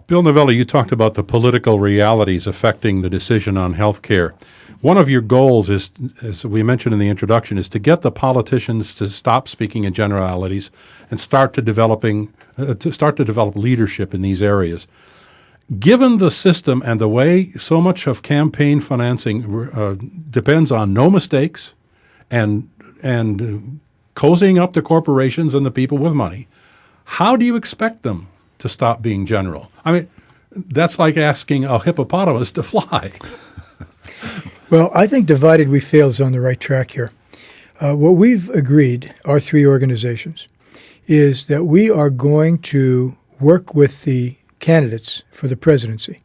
Bill Novelli, you talked about the political realities affecting the decision on health care. One of your goals is, as we mentioned in the introduction, is to get the politicians to stop speaking in generalities and start to develop leadership in these areas. Given the system and the way so much of campaign financing depends on no mistakes and cozying up to corporations and the people with money, how do you expect them to stop being general? I mean, that's like asking a hippopotamus to fly. Well, I think Divided We Fail is on the right track here. What we've agreed, our three organizations, is that we are going to work with the candidates for the presidency.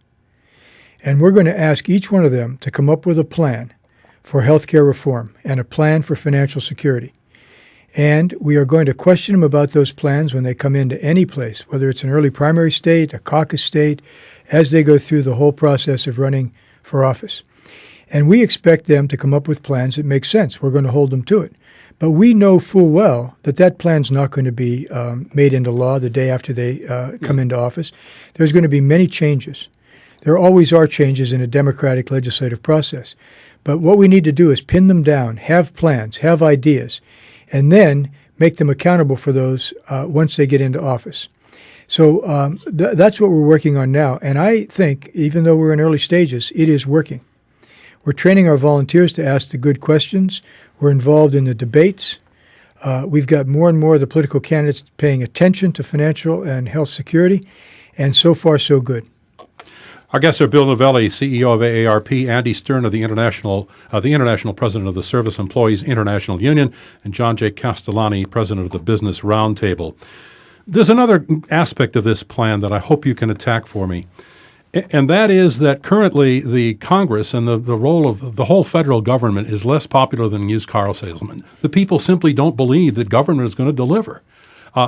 And we're going to ask each one of them to come up with a plan for health care reform and a plan for financial security. And we are going to question them about those plans when they come into any place, whether it's an early primary state, a caucus state, as they go through the whole process of running for office. And we expect them to come up with plans that make sense. We're going to hold them to it. But we know full well that that plan's not going to be made into law the day after they come into office. There's going to be many changes. There always are changes in a democratic legislative process. But what we need to do is pin them down, have plans, have ideas, and then make them accountable for those once they get into office. So that's what we're working on now. And I think, even though we're in early stages, it is working. We're training our volunteers to ask the good questions. We're involved in the debates. We've got more and more of the political candidates paying attention to financial and health security, and so far, so good. Our guests are Bill Novelli, CEO of AARP, Andy Stern of the International President of the Service Employees International Union, and John J. Castellani, President of the Business Roundtable. There's another aspect of this plan that I hope you can attack for me. And that is that currently the Congress and the role of the whole federal government is less popular than used car salesmen. The people simply don't believe that government is going to deliver.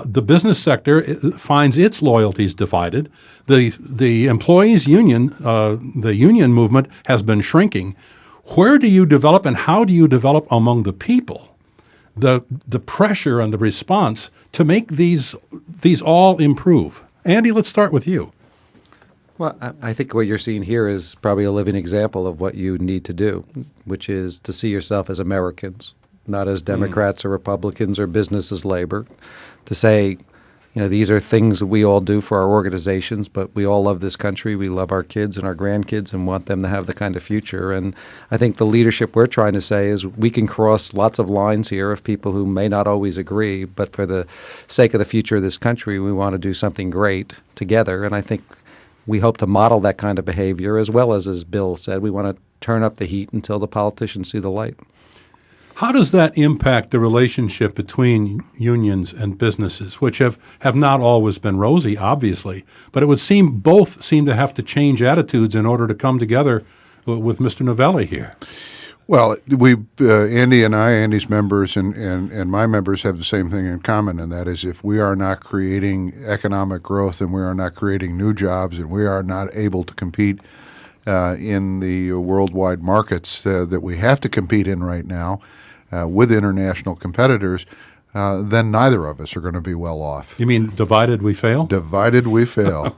The business sector finds its loyalties divided. The employees' union, the union movement, has been shrinking. Where do you develop and how do you develop among the people the pressure and the response to make these all improve? Andy, let's start with you. Well, I think what you're seeing here is probably a living example of what you need to do, which is to see yourself as Americans, not as Democrats or Republicans or business as labor, to say, these are things that we all do for our organizations, but we all love this country. We love our kids and our grandkids and want them to have the kind of future. And I think the leadership we're trying to say is we can cross lots of lines here of people who may not always agree, but for the sake of the future of this country, we want to do something great together. And I think we hope to model that kind of behavior as well as Bill said, we want to turn up the heat until the politicians see the light. How does that impact the relationship between unions and businesses, which have not always been rosy, obviously, but it would seem both seem to have to change attitudes in order to come together with Mr. Novelli here? Well, Andy and I, Andy's members and my members have the same thing in common, and that is if we are not creating economic growth and we are not creating new jobs and we are not able to compete in the worldwide markets that we have to compete in right now with international competitors, then neither of us are going to be well off. You mean divided we fail? Divided we fail.